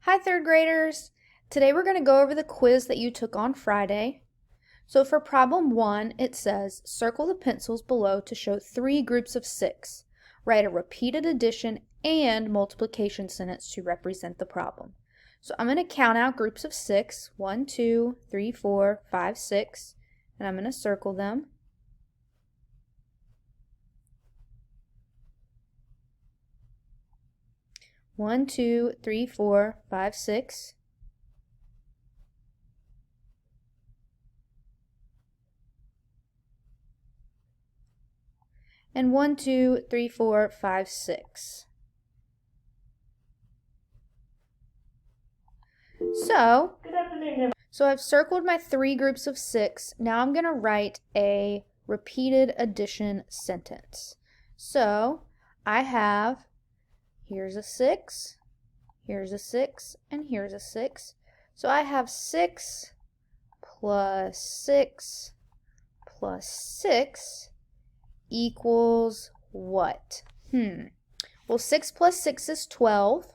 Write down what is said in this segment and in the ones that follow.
Hi, third graders. Today we're going to go over the quiz that you took on Friday. So for problem 1, it says, circle the pencils below to show 3 groups of 6. Write a repeated addition and multiplication sentence to represent the problem. So I'm going to count out groups of 6, 1, 2, 3, 4, 5, 6, and I'm going to circle them. One, 2, 3, 4, 5, 6. And 1, 2, 3, 4, 5, 6. So I've circled my 3 groups of 6. Now I'm going to write a repeated addition sentence. So I have, here's a 6, here's a 6, and here's a 6. So I have 6 plus 6 plus 6 equals what? Well, 6 plus 6 is 12.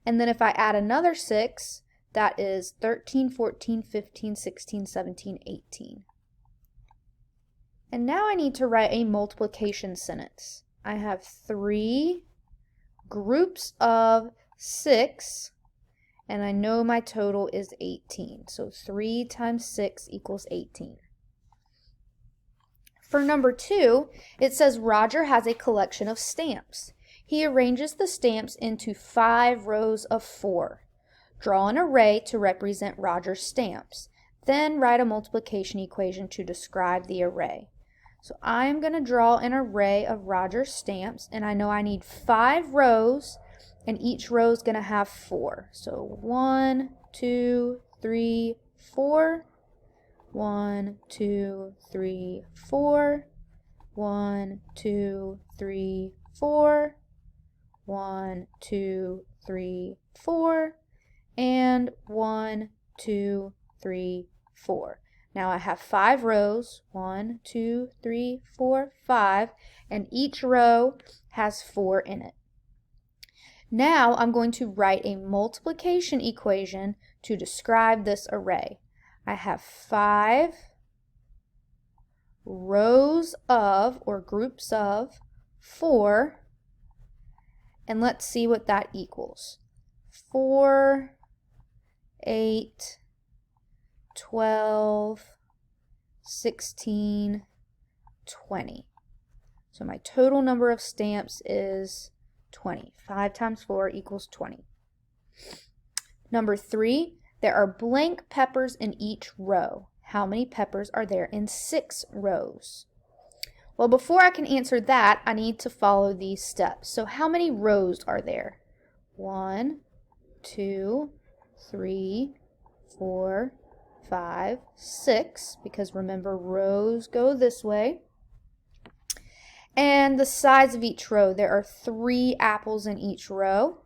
And then if I add another 6, that is 13, 14, 15, 16, 17, 18. And now I need to write a multiplication sentence. I have 3 groups of 6, and I know my total is 18. So 3 times 6 equals 18. For number 2, it says Roger has a collection of stamps. He arranges the stamps into 5 rows of 4. Draw an array to represent Roger's stamps. Then write a multiplication equation to describe the array. So I'm going to draw an array of Roger's stamps, and I know I need 5 rows, and each row is going to have 4. So 1, 2, 3, 4. 1, 2, 3, 4. 1, 2, 3, 4. 1, 2, 3, 4. And 1, 2, 3, 4. Now I have 5 rows, 1, 2, 3, 4, 5, and each row has 4 in it. Now I'm going to write a multiplication equation to describe this array. I have 5 rows of, or groups of, 4, and let's see what that equals. 4, 8, 12, 16, 20. So my total number of stamps is 20. 5 times 4 equals 20. Number 3, there are blank peppers in each row. How many peppers are there in 6 rows? Well, before I can answer that, I need to follow these steps. So how many rows are there? 1, 2, 3, 4, 5, 6, because remember, rows go this way. And the size of each row, there are 3 apples in each row.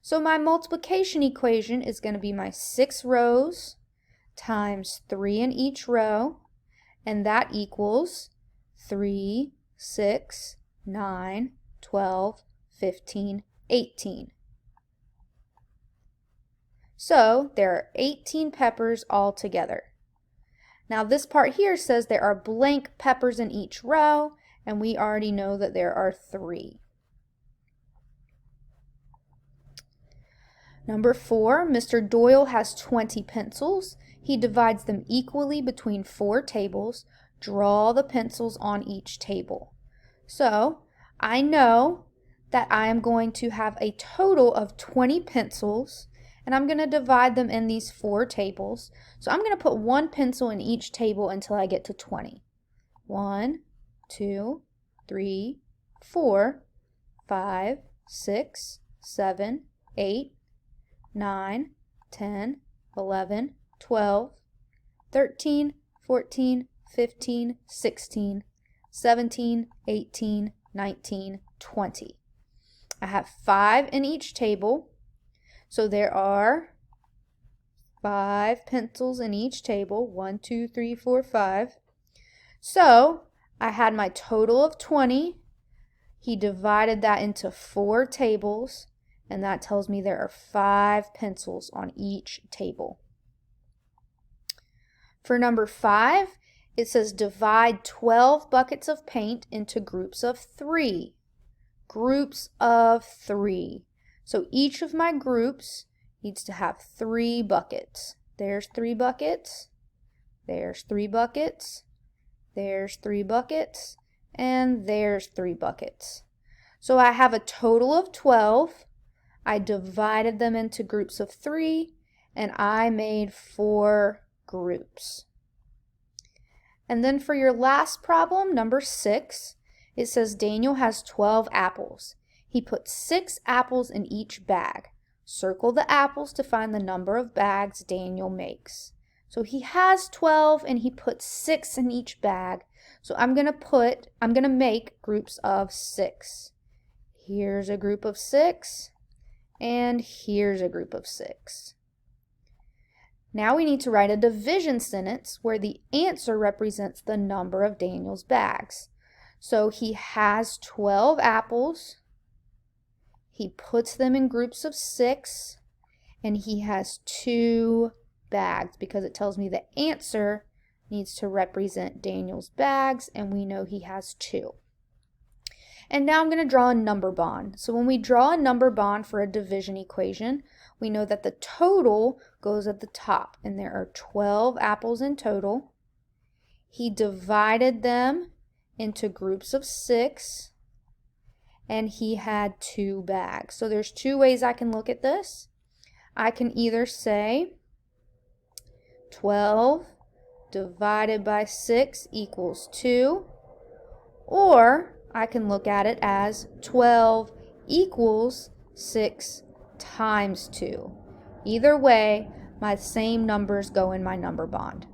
So my multiplication equation is going to be my 6 rows times 3 in each row, and that equals 3, 6, 9, 12, 15, 18. So there are 18 peppers altogether. Now this part here says there are blank peppers in each row, and we already know that there are 3. Number 4, Mr. Doyle has 20 pencils. He divides them equally between 4 tables. Draw the pencils on each table. So I know that I am going to have a total of 20 pencils, and I'm going to divide them in these 4 tables. So I'm going to put 1 pencil in each table until I get to 20. 1, 2, 3, 4, 5, 6, 7, 8, 9, 10, 11, 12, 13, 14, 15, 16, 17, 18, 19, 20. I have 5 in each table, so there are 5 pencils in each table, 1, 2, 3, 4, 5. So I had my total of 20. He divided that into 4 tables, and that tells me there are 5 pencils on each table. For number 5, it says divide 12 buckets of paint into groups of 3. Groups of 3. So each of my groups needs to have 3 buckets. There's 3 buckets. There's 3 buckets. There's 3 buckets. And there's 3 buckets. So I have a total of 12. I divided them into groups of 3, and I made 4 groups. And then for your last problem, number 6, it says Daniel has 12 apples. He put 6 apples in each bag. Circle the apples to find the number of bags Daniel makes. So he has 12 and he put 6 in each bag. So I'm going to make groups of 6. Here's a group of 6, and here's a group of 6. Now we need to write a division sentence where the answer represents the number of Daniel's bags. So he has 12 apples, he puts them in groups of 6, and he has 2 bags because it tells me the answer needs to represent Daniel's bags, and we know he has 2. And now I'm going to draw a number bond. So when we draw a number bond for a division equation, we know that the total goes at the top, and there are 12 apples in total. He divided them into groups of 6, and he had 2 bags. So there's 2 ways I can look at this. I can either say 12 divided by 6 equals 2, or I can look at it as 12 equals 6 times 2. Either way, my same numbers go in my number bond.